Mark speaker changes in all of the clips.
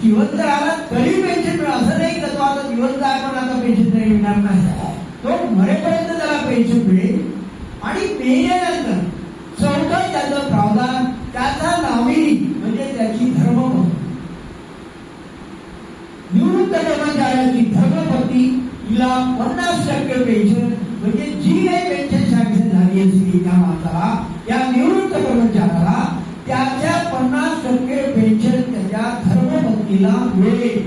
Speaker 1: जिवंत राहिला तरी पेन्शन मिळणार असं नाही का तो आता जिवंत आहे पण आता पेन्शन नाही मिळणार नाही. तो मरेपर्यंत त्याला पेन्शन मिळेल आणि मेल्यानंतर चौथं त्याचं प्रावधान त्याचा नॉमिनी म्हणजे त्याची धर्मपत्नी निवृत्त कर्मचाऱ्याची धर्मपत्नी हिला 50% पेन्शन म्हणजे जी काही पेन्शन सँक्शन झाली असती त्या माणसाला या निवृत्त कर्मचाऱ्याला त्याच्या 50% पेन्शन त्याच्या धर्मपत्नीला मिळेल.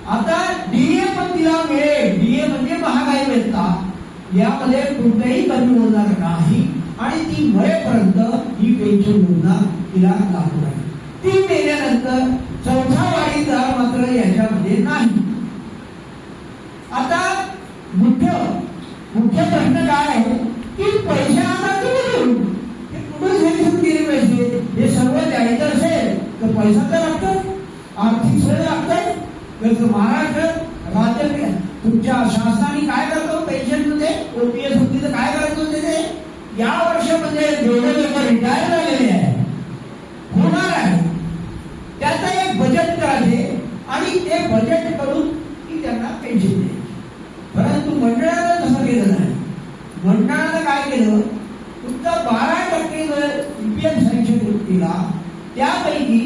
Speaker 1: आता डीए पण तिला मिळेल. डीए म्हणजे महागाई भत्ता यामध्ये कोणताही कमी होणार नाही आणि ती मरेपर्यंत ही पेन्शन योजना तिला लागू आहे. ती मेल्यानंतर चौथा वाढीदार मात्र याच्यामध्ये नाही. आता मुख्य प्रश्न काय आहे की पैसे आता कुठे देऊ? हे कुठे सेन्शन केले पैसे? हे सर्व द्यायचं असेल तर पैसा तर लागतो, आर्थिक सोय लागतं. जसं महाराष्ट्र राज्य तुमच्या शासनाने काय करतो पेन्शन मध्ये ओपीएस होती तर काय करायचं ते या वर्षामध्ये जेवढे लोक रिटायर झालेले आहे होणार आहे त्याचं एक बजेट करायचे आणि ते बजेट करून की त्यांना पेन्शन द्यायची. परंतु मंडळानं तसं केलं नाही. मंडळानं काय केलं तुमचा 12% जर ईपीएफ सँक्शन केला त्यापैकी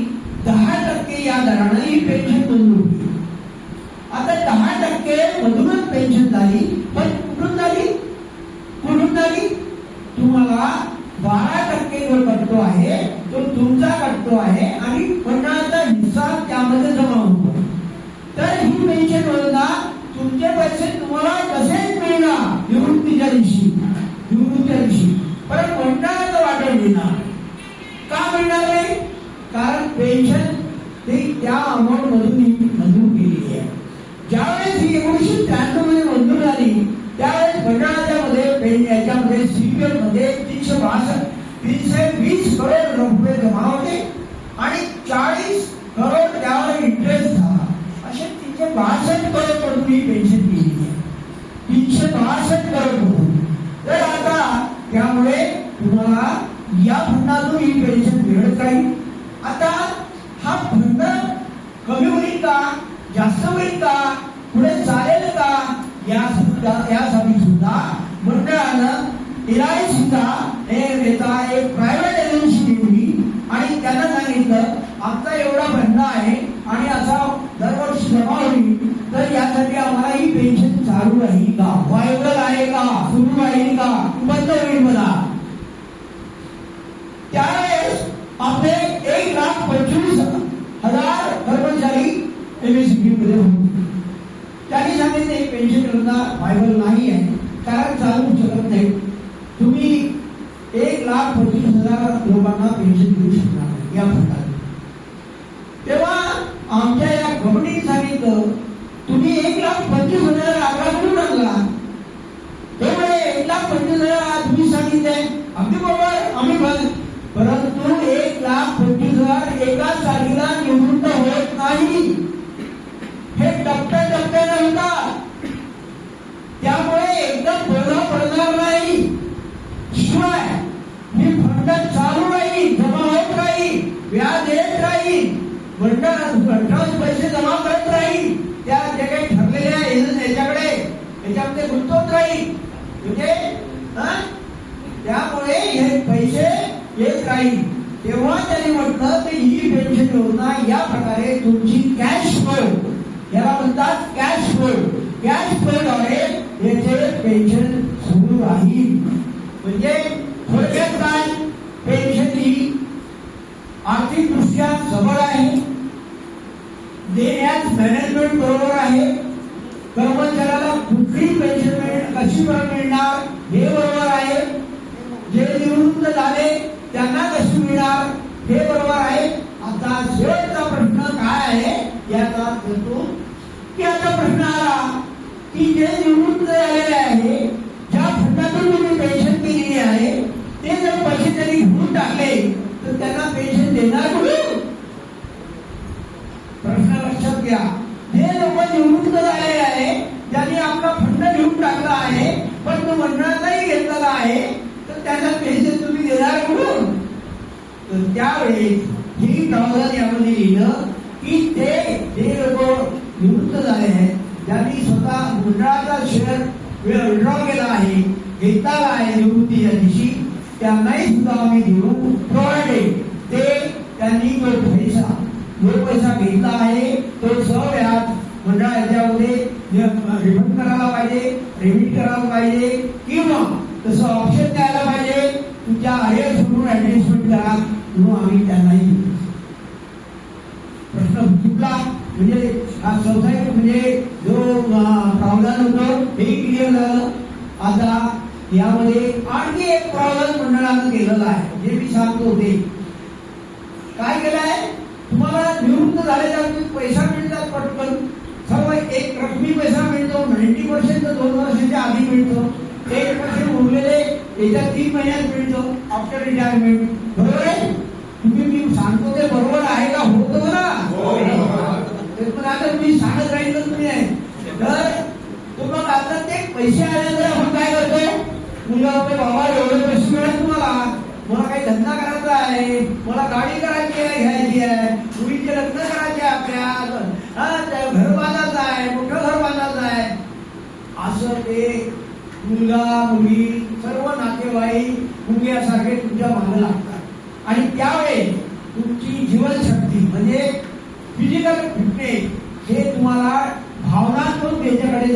Speaker 1: 10% या दरानं ही पेन्शन मंजूर होती. आता 10% मधूनच पेन्शन झाली पण कुठून झाली? तुम्हाला 12% जो कटतो आहे तो तुमचा कटतो आहे आणि मंडळाचा हिस्सा त्यामध्ये जमा होतो. तर ही पेन्शन योजना तुमचे पैसे तुम्हाला कसेच मिळणार निवृत्तीच्या दिवशी पण मंडळाचं वाटप मिळणार. का मिळणार नाही? कारण पेन्शन ती त्या अमाऊंट मधून मंजूर केलेली आहे. ज्यावेळेस ही 1993 मध्ये मंजूर झाली त्यावेळेस मंडळाच्या मध्ये याच्यामध्ये सीपीएफ मध्ये 320 करोड रुपये जमा होते आणि 40 करोड त्यावर इंटरेस्ट झाला. असे 362 करोड मधून ही पेन्शन केली आहे. 362 करोड मधून. तर आता त्यामुळे तुम्हाला या फंडातून ही पेन्शन मिळत राहील. आता हा फंड कमी होईल का जास्त होईल का पुढे चालेल का यासाठी सुद्धा मंडळानं एलआयसीचा एक प्रायव्हेट एजन्सी नेमली आणि त्यांना सांगितलं आमचा एवढा फंड आहे आणि असा दरवर्षी जमा होईल तर यासाठी आम्हाला ही पेन्शन चालू राहील का, वायबल आहे का, सुरू राहील का, बंद होईल मला. त्यावेळेस आपले 1,25,000 कर्मचारी एमएससीबी मध्ये होते. त्यांनी सांगितले पेन्शन योजना वायबल नाही आहे कारण चालू शकत नाही. तुम्ही 1,25,000 लोकांना पेन्शन देऊ शकणार नाही या फंडात. तेव्हा आमच्या या कंपनीने सांगितलं तुम्ही 1,25,000 आकडा कुठून आणला? त्यामुळे 1,25,000 तुम्ही सांगितले अगदी बरोबर आम्ही परंतु 1,25,000 एकाच जागेला निवृत्त होत नाही. हे टप्प्याटप्प्याने होतात. त्यामुळे एकदम बोधा पडणार नाही. शिवाय ही फंड चालू राहील, जमा होत राहील, व्याज येत राहील, मंडळ पैसे जमा करत राहील, त्या जे काही ठरलेल्या याच्यामध्ये गुंतवत राहील. म्हणजे त्यामुळे हे पैसे येत राहील. तेव्हा त्यांनी म्हटलं की ही पेन्शन योजना या प्रकारे तुमची कॅश फ्लो याला म्हणतात कॅश फ्लोद्वारे याचे पेन्शन सुरू राहील. म्हणजे थोडक्यात काय पेन्शन ही आर्थिक दृष्ट्या सबळ आहे, देण्यात मॅनेजमेंट बरोबर आहे, कर्मचाऱ्याला कुठली पेन्शन कशी मिळणार हे बरोबर आहे, जे निवृत्त झाले त्यांना कशी मिळणार हे बरोबर आहे. आता शेवटचा प्रश्न काय आहे याचा करतो की आता प्रश्न आला की जे निवृत्त झालेले आहे ज्या फंडातून तुम्ही पेन्शन केलेली आहे ते जर पैसे त्यांनी घेऊन टाकले तर त्यांना पेन्शन देणार कुठून? प्रश्न लक्षात घ्या. हे लोक निवृत्त झालेले आहे ज्यांनी आपला फंड घेऊन टाकला आहे पण तो मंडळाचाही घेतलेला आहे तर त्यांना पेन्शन तुम्ही देणार कुठून? तर त्यावेळी ही प्रावधान यामध्ये लिहिलं केलं की ते जे लोक निवृत्त झाले आहेत, ज्यांनी स्वतः मंडळाचा शेअर विड्रॉ केला आहे, घेतला आहे निवृत्तीच्या दिवशी, त्यांनाही सुद्धा आम्ही देऊ प्रोव्हाइडेड ते त्यांनी जो पैसा घेतला आहे तो सव्याज मंडळ याच्यामध्ये रिफंड करायला पाहिजे, रिमिट करायला पाहिजे, किंवा तसं ऑप्शन द्यायला पाहिजे, तुमच्या हायर म्हणून ऍडजस्टमेंट करा म्हणून आम्ही त्यांनाही देऊ. प्रश्न चुकला म्हणजे सोसायटी म्हणजे जो प्रावधान होतं हे क्लिअर झालं. आता यामध्ये आणखी एक प्रावधान मंडळानं केलेलं आहे, जे मी सांगतो ते काय केलं आहे. तुम्हाला निवृत्त झालेल्या पैसा मिळतात पटकन, सर्व एक रकमी पैसा मिळतो, 90% 2 वर्षाच्या आधी मिळतो, 1% उरलेले याच्या 3 महिन्यात मिळतो आफ्टर रिटायरमेंट. बरोबर आहे. तुम्ही मी सांगतो ते बरोबर आहे का? होतं ना. पण आता मी सांगत राहिलं तुम्ही आहे तर तुम्हाला आता ते पैसे आल्यानंतर आपण काय करतोय, मुलगा होते बाबा एवढे पैसे मिळत तुम्हाला, मला काही धंदा करायचा आहे, मला गाडी करायची आहे, घ्यायची आहे, मुलीचे लग्न करायचे आपल्या, घर बांधायचं आहे, मोठं घर बांधायचं आहे, असं ते मुलगा मुली सर्व नातेवाईक मुंग्यासारखे तुमच्या मागे लागतात. आणि त्यावेळेस तुमची जीवनशक्ती म्हणजे फिजिकल फिटनेस हे तुम्हाला भावनात्मक याच्याकडे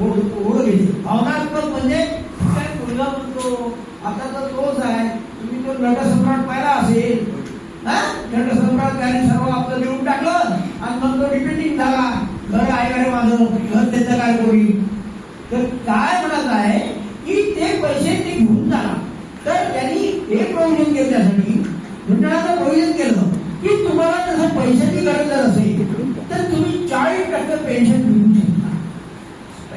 Speaker 1: ओढ घेते. भावनात्मक म्हणजे काय मुलगा म्हणतो आता तर तोच आहे, तुम्ही तो नटसम्राट पाहिला असेल, नटसम्राट त्याने सर्व आपलं लिहून टाकलं आणि मग तो रिपीटिंग झाला, घर आहे का रे माझं, घर त्याचं काय कोणी. तर काय म्हणत आहे की ते पैसे ते घेऊन जाणार. तर त्यांनी हे प्रोव्हिजन केलं, त्यासाठी मंडळाचं प्रोव्हिजन केलं की तुम्हाला जसं पैशाची गरज असेल तर तुम्ही 40% पेन्शन मिळू शकता.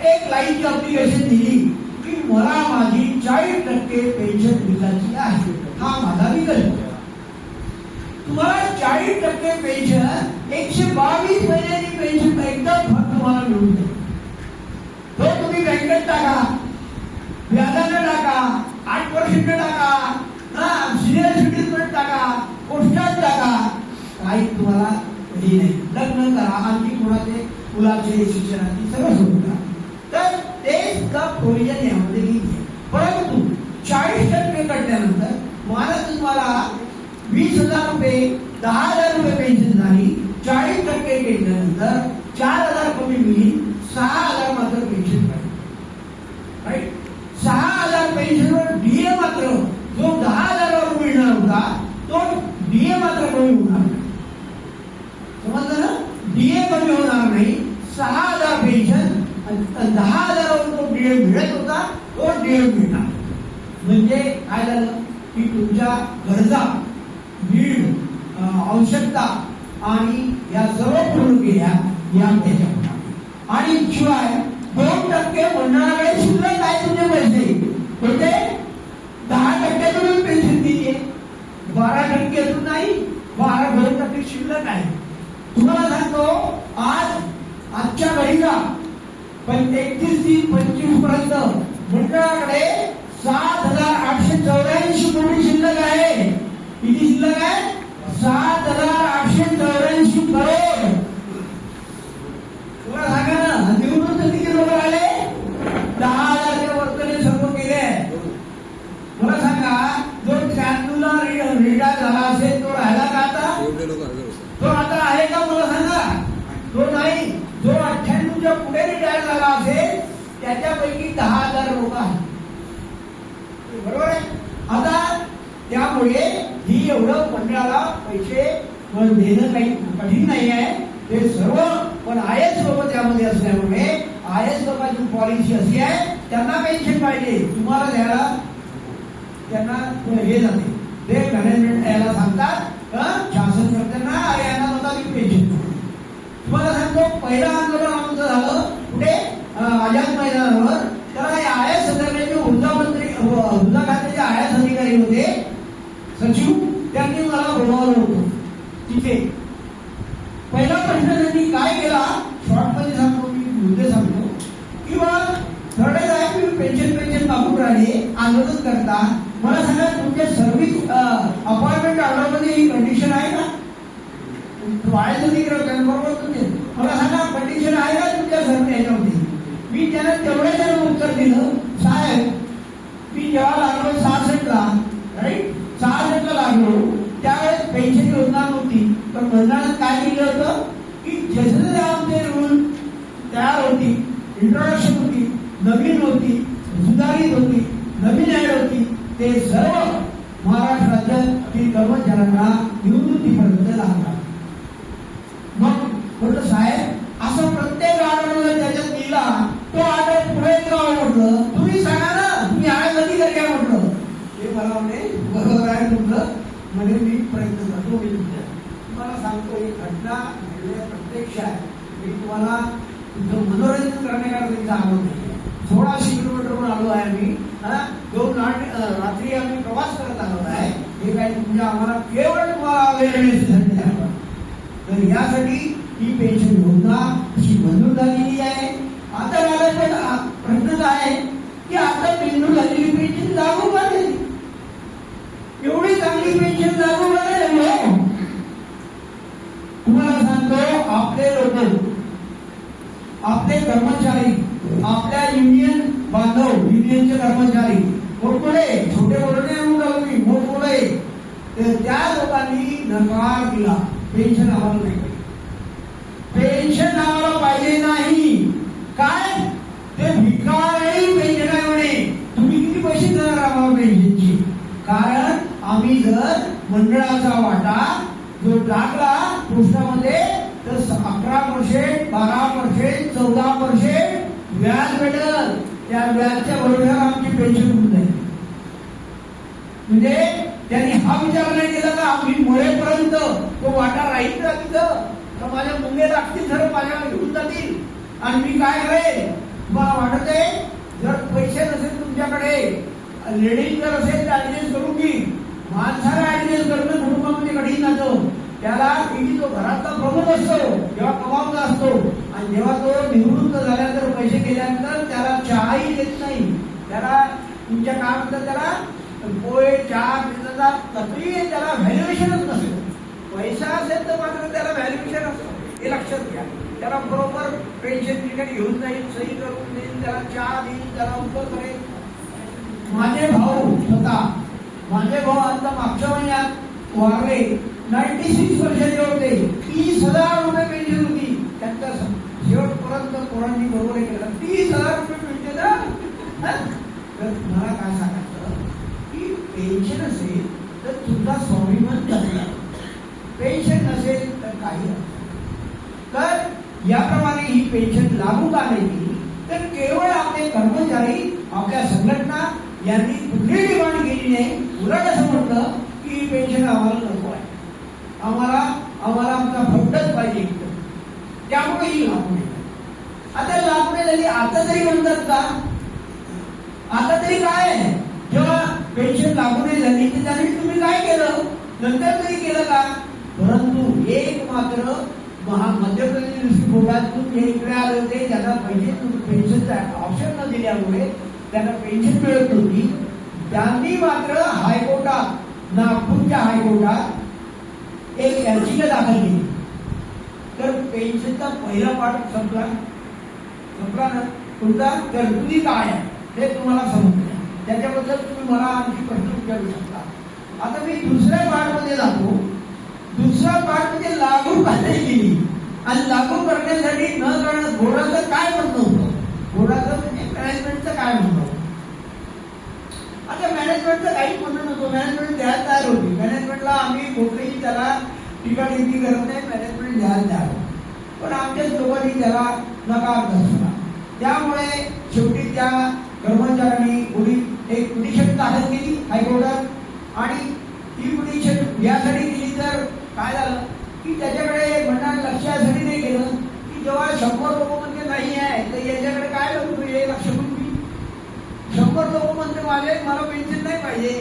Speaker 1: एक लाईनची अप्लिकेशन दिली की मला माझी 40% पेन्शन मिळायची आहे, हा माझा विकल्प. तुम्हाला 40% पेन्शन 122 महिन्याची पेन्शन एकदम फक्त तुम्हाला मिळून जाईल. तो तुम्ही बँकेत टाका, व्याजाने टाका, 8% टाका, सिनियर सिटीजमेंट टाका, पोस्टात टाका, काही तुम्हाला हे नाही. लग्न करा, आणखी कोणाचे मुलाचे शिक्षणाची सर्व सोडून करा. तर ते सुद्धा प्रोव्हिजन यामध्ये घेतले. परंतु 40% कटल्यानंतर मला तुम्हाला 20,000 रुपये 10,000 रुपये पेन्शन झाली, 40% केल्यानंतर 4,000 कमी मिळेल, 6,000 मात्र पेन्शन पाहिजे. राईट. 6,000 पेन्शनवर डीए मात्र जो 10,000 मिळणार होता तो डीए मात्र कमी होणार नाही. समजलं ना. डीए कमी होणार नाही, 6,000 पेन्शन, 10,000 तो डीए मिळत होता तो डीए मिळणार. म्हणजे काय झालं की तुमच्या गरजा, नीड, आवश्यकता आणि या सर्व पूर्ण केल्या या त्याच्यामध्ये. आणि शिवाय 2% मंडळाकडे शिल्लक आहे तुमचे पैसे होते. 10% तुम्ही पेन्शन दिली आहे, 12% अजून नाही, 2% शिल्लक आहे. तुम्हाला सांगतो आजच्या घडीला 31/3/25 पर्यंत मंडळाकडे 7,884 कोटी शिल्लक आहे. किती शिल्लक आहे? 7,884 करोड. तुम्हाला सांगा ना, निवडून किती लोक आले? 10,000च्या वरती सर्व केले. मला सांगा, जो 93ला रिटायर झाला असेल तो राहिला का आता? तो आता आहे का मला सांगा? तो नाही. जो 98च्या पुढे रिटायर झाला असेल त्याच्यापैकी 10,000 लोक आहेत. बरोबर आहे. आता त्यामुळे ही एवढं मंडळाला पैसे देणं काही कठीण नाही आहे. ते सर्व पण आयएस लोक त्यामध्ये असल्यामुळे आयएस लोकांची पॉलिसी अशी आहे, त्यांना पेन्शन पाहिजे, तुम्हाला द्यायला त्यांना हे जाते. ते मॅनेजमेंट यायला सांगतात शासनकर्त्यांना यांना मताधिक पेन्शन. तुम्हाला सांगतो पहिलं आंदोलन आमचं झालं कुठे? आझाद मैदानावर. तर आयएस संदर्भाचे ऊर्जा मंत्री, ऊर्जा खात्याचे आयएस अधिकारी होते सचिव, त्यांनी मला बोलावलं होतं तिथे. पहिला प्रश्न त्यांनी काय केला, शॉर्टमध्ये सांगतो मी, मुद्दे सांगतो, किंवा थर्ड आहे पेन्शन मागून राहिले, आंदोलन करता. मला सांगा तुमच्या सर्व्हिस अपॉइंटमेंट ऑर्डरमध्ये ही कंडिशन आहे का? वाढायचं नाही केलं त्यानं, बरोबर तुम्ही मला सांगा कंडिशन आहे का तुमच्या सरने ह्याच्यामध्ये? मी त्यांना तेवढ्या उत्तर दिलं, साहेब मी जेव्हा लागलो 66ला, राईट 66ला लागलो त्यावेळेस पेन्शन योजना नव्हती, पण मंडळानं काय केलं होतं की जसे आमचे रूल तयार होती, इंट्रोडक्शन होती, नवीन होती, सुधारित होती, नवीन ऍड होती, ते सर्व महाराष्ट्र राज्यातील कर्मचाऱ्यांना निवृत्तीपर्यंत लागणार. मग म्हटलं साहेब असं प्रत्येक आठवड्याला त्याच्यात दिला तो आठवड पुढे का म्हटलं तुम्ही सांगा ना, तुम्ही आहे कधी काय म्हटलं. ते मला म्हणजे बरोबर आहे तुमचं, म्हणजे मी प्रयत्न करतो. मी तुम्हाला सांगतो ही घटना प्रत्यक्ष आहे. मी तुम्हाला तुमचं मनोरंजन करण्याकरता सांगत नाही. 1600 किलोमीटरवरून आलो आहे मी, 2 रात्री आम्ही प्रवास करत आलो आहे. हे काही तुमच्या आम्हाला केवळ तुम्हाला अवेअरनेससाठी आहे. तर यासाठी ही पेन्शन योजना अशी मंजूर झालेली आहे. आता मला प्रश्न काय आहे की आता मंजूर झालेली पेन्शन लागू का नाही? एवढी चांगली पेन्शन लागू का नाही? तुम्हाला सांगतो आपले लोक, आपले कर्मचारी, आपल्या युनियन बांधव, युनियनचे कर्मचारी मोठमोठे, छोटे मोठे नाही, मोठमोठे, त्या लोकांनी नकार दिला पेन्शन आम्हाला नाही, पेन्शन आम्हाला पाहिजे नाही. काय ते भिकारी पेन्शन आहे म्हणे, तुम्ही किती पैसे देणार आम्हाला पेन्शनची? कारण आम्ही जर मंडळाचा वाटा जो टाकला पुरुषामध्ये तर 11%, 12%, 14% व्याज भेटल. त्या व्याजच्या बरोबर आमची पेन्शन होऊन जाईल. म्हणजे त्यांनी हा विचार नाही केला का आम्ही मरेपर्यंत तो वाटा राहील का तिथं, तर माझ्या मुंगे लागतील, सर्व माझ्याकडे घेऊन जातील आणि मी काय करेल? तुम्हाला वाटत आहे जर पैसे नसेल तुमच्याकडे, लेडीज जर असेल तर ऍडजस्ट करून घे. माणसाला ऍडजस्ट करणं कुटुंबामध्ये कठीण जातं. त्याला जो घरातला प्रमुख असतो जेव्हा कमावता असतो आणि जेव्हा तो निवृत्त झाल्यानंतर पैसे गेल्यानंतर त्याला चहाही देत नाही. त्याला तुमच्या काय म्हणतात, त्याला पोहे चहा पिण्याचा तरी त्याला व्हॅल्युएशनच नसेल. पैसा असेल तर मात्र त्याला व्हॅल्युएशन असतं, हे लक्षात घ्या. त्याला बरोबर पेन्शन ठिकाणी घेऊन जाईल, सही करून देईल, त्याला चहा देईल, त्याला उपयोग करेल. माझे भाऊ स्वतः, माझे भाऊ आता मागच्या महिन्यात वारले, 96 वर्षाचे होते, 30,000 रुपये पेन्शन होती. त्यांचा शेवटपर्यंत पोरांनी बरोबर केलं, 30,000 रुपये पेन्शन. तर मला काय सांगायचं की पेन्शन असेल तर तुझा स्वाभिमान जगला, पेन्शन नसेल तर काही नाही. तर याप्रमाणे ही पेन्शन लागू का नाही तर केवळ आपले कर्मचारी, आपल्या संघटना यांनी कुठली डिमांड केली नाही. उलट असं म्हटलं की ही पेन्शन आम्हाला नको आहे, आम्हाला आमचा फंडच पाहिजे, त्यामुळे ही लागू नाही. आता लागू नाही झाली, आता तरी म्हणतात का? आता तरी काय आहे? जेव्हा पेन्शन लागू नाही झाली तर त्यावेळी तुम्ही काय केलं? नंतर तरी केलं का? परंतु एक मात्र मध्य प्रदेश बोर्डातून हे इकडे आले होते, त्यांना पैसे पेन्शनचा ऑप्शन न दिल्यामुळे त्यांना पेन्शन मिळत होती. त्यांनी मात्र हायकोर्टात, नागपूरच्या हायकोर्टात एक याचिका दाखल केली. तर पेन्शनचा पहिला पाठ संपला ना. तुमचा तरतुदी काय आहे हे तुम्हाला समजलं, त्याच्याबद्दल तुम्ही मला आणखी प्रश्न विचारू शकता. आता मी दुसऱ्या पार्टमध्ये जातो. दुसरा पार्ट म्हणजे लागू करण्यात केली आणि लागू करण्यासाठी न करणं बोर्डाचं काय म्हणणं होतं, बोर्डाचं म्हणजे मॅनेजमेंटचं काय म्हणणं होतं. आता मॅनेजमेंटचं काहीच म्हणणं नव्हतं, मॅनेजमेंट द्यायला तयार होती. मॅनेजमेंटला आम्ही कुठेही त्याला टीका टिप्पणी करत नाही, मॅनेजमेंट द्यायला तयार होती. पण आमच्याच लोकांनी त्याला नकार दर्शवला. त्यामुळे शेवटी त्या कर्मचाऱ्यांनी एक पिटिशन दाखल केली हायकोर्टात आणि ती पिटिशन यासाठी केली तर काय झालं की त्याच्याकडे म्हणणार लक्षासाठी नाही केलं की जेव्हा 100 लोक म्हणजे नाही आहे तर याच्याकडे काय लक्ष म्हणून 100 लोक म्हणजे मला पेन्शन नाही पाहिजे,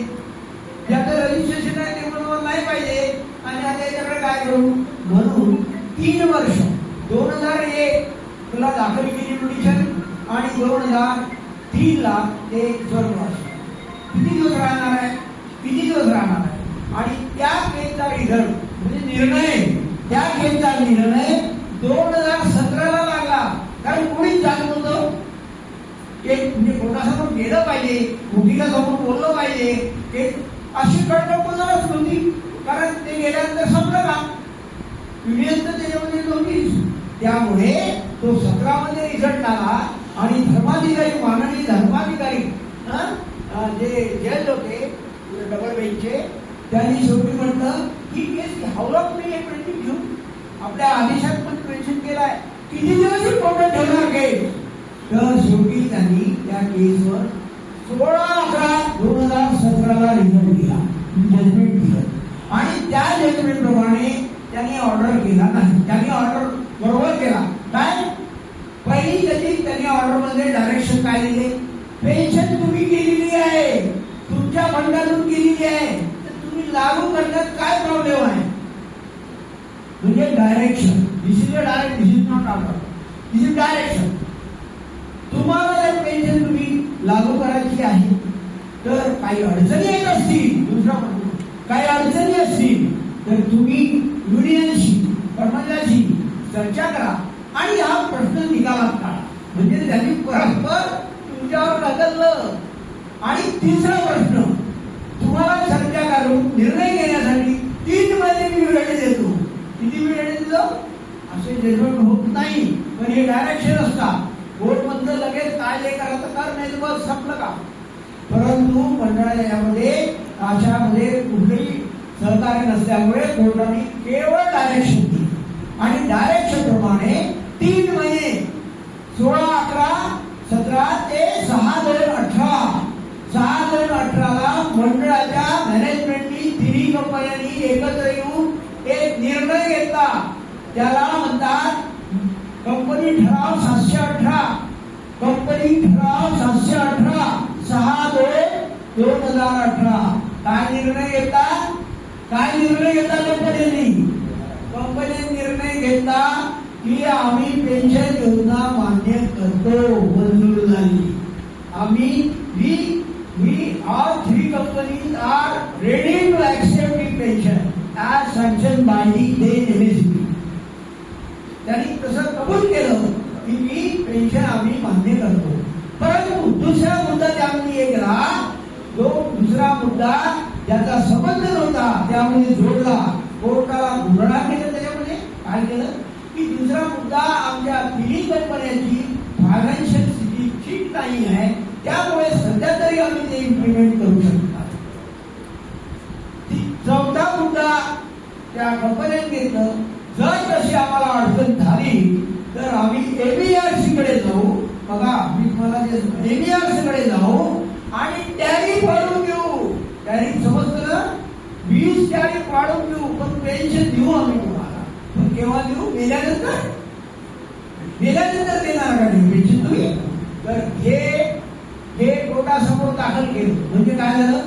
Speaker 1: ज्याचं रजिस्ट्रेशन आहे ते मला नाही पाहिजे आणि आता याच्याकडे काय करू. म्हणून 3 वर्ष 2001 तुला दाखल केली पिटिशन आणि 2003ला ते 1 वर्ष किती दिवस राहणार आहे आणि त्या केसचा रिझल्ट म्हणजे निर्णय त्या केसचा निर्णय 2017ला लागला. कारण कोणीच जात नव्हतं. म्हणजे कोणासमोर गेलं पाहिजे, कुठीला समोर बोललं पाहिजे, ते अशी कळकळ कोणालाच नव्हती. कारण ते गेल्यानंतर संपलं का युनियन तर त्याच्यामध्ये नव्हतीच. त्यामुळे तो 17 मध्ये रिझल्ट आला आणि धर्माधिकारी, माननीय धर्माधिकारी जे जज होते डबल बेंचचे, त्यांनी शेवटी म्हटलं की केस घ्यावं तुम्ही हे पेन्शन घेऊन. आपल्या आदेशात पण मेन्शन केलाय किती दिवस कोर्टात ठेवणार केस. तर शेवटी त्यांनी त्या केसवर 16/11/2017ला रिझल्ट दिला, जजमेंट दिलं. आणि त्या जजमेंट प्रमाणे त्यांनी ऑर्डर केला नाही. त्यांनी ऑर्डर बरोबर केला. काय पहिली त्यांनी ऑर्डर मध्ये डायरेक्शन काय दिले, पेन्शन तुम्ही केलेली आहे, तुमच्या फंडातून केलेली आहे, तर तुम्ही लागू करण्यात काय प्रॉब्लेम आहे. म्हणजे direction, this is a direct, this is not order, this is direction. तुम्हाला जर पेन्शन तुम्ही लागू करायची आहे तर काही अडचणी येत असतील, दुसरा काही अडचणी असतील तर तुम्ही युनियनशी, कर्मचाऱ्याशी चर्चा करा आणि हा प्रश्न निकालात काढा. म्हणजे त्यांनी परस्पर तुमच्यावर ढकललं. आणि तिसरा प्रश्न, तुम्हाला चर्चा करून निर्णय घेण्यासाठी 3 महिने मी वेळ देतो. किती वेळ देतो असे जजमेंट होत नाही, पण हे डायरेक्शन असतात. कोर्ट मधलं लगेच काय जे करायचं कर, नाही तर बस संपलं का. परंतु मंडळामध्ये अशामध्ये कुठलेही सहकार्य नसल्यामुळे कोर्टाने केवळ डायरेक्शन दिली आणि डायरेक्शन प्रमाणे 3 महिने 16/11/17 ते 6/2/18 6/2/18ला मंडळाच्या मॅनेजमेंटनी तिन्ही कंपन्यांनी एकत्र येऊन एक निर्णय घेतला. त्याला म्हणतात कंपनी ठराव 718. कंपनी ठराव 718 6/2/2018. काय निर्णय घेतला, काय निर्णय घेतला कंपनीने निर्णय घेतला की आम्ही पेन्शन योजना मान्य करतो, मंजूर झाली. आम्ही we all 3 companies are ready to accept the pension as sanctioned by the MSP. त्यांनी तसं कबूल केलं की मी पेन्शन आम्ही मान्य करतो. परंतु दुसरा मुद्दा त्यामध्ये एक राहा, जो दुसरा मुद्दा ज्याचा संबंध नव्हता त्यामध्ये जोडला, कोर्टाला गुंडाळा केलं. त्याच्यामध्ये काय केलं की दुसरा मुद्दा, आमच्या तिन्ही कंपन्यांची फायनान्शियल स्थिती ठीक नाही आहे, त्यामुळे सध्या तरी आम्ही ते इम्प्लिमेंट करू शकतो. चौथा मुद्दा त्या कंपन्यांनी घेतलं, जर तशी आम्हाला अडचण झाली तर आम्ही एबीआरसी कडे जाऊ. बघा मी तुम्हाला एबीआरसी कडे जाऊ आणि टॅरिफ वाढवून घेऊ. टॅरिफ समजतं, 20 टॅरिफ वाढवून घेऊ, पण पेन्शन देऊ आम्ही तुम्हाला. पण केव्हा देऊ, मेल्यानंतर देणार का पेन्शन तुम्ही. तर हे कोर्टासमोर दाखल केलं. म्हणजे काय झालं,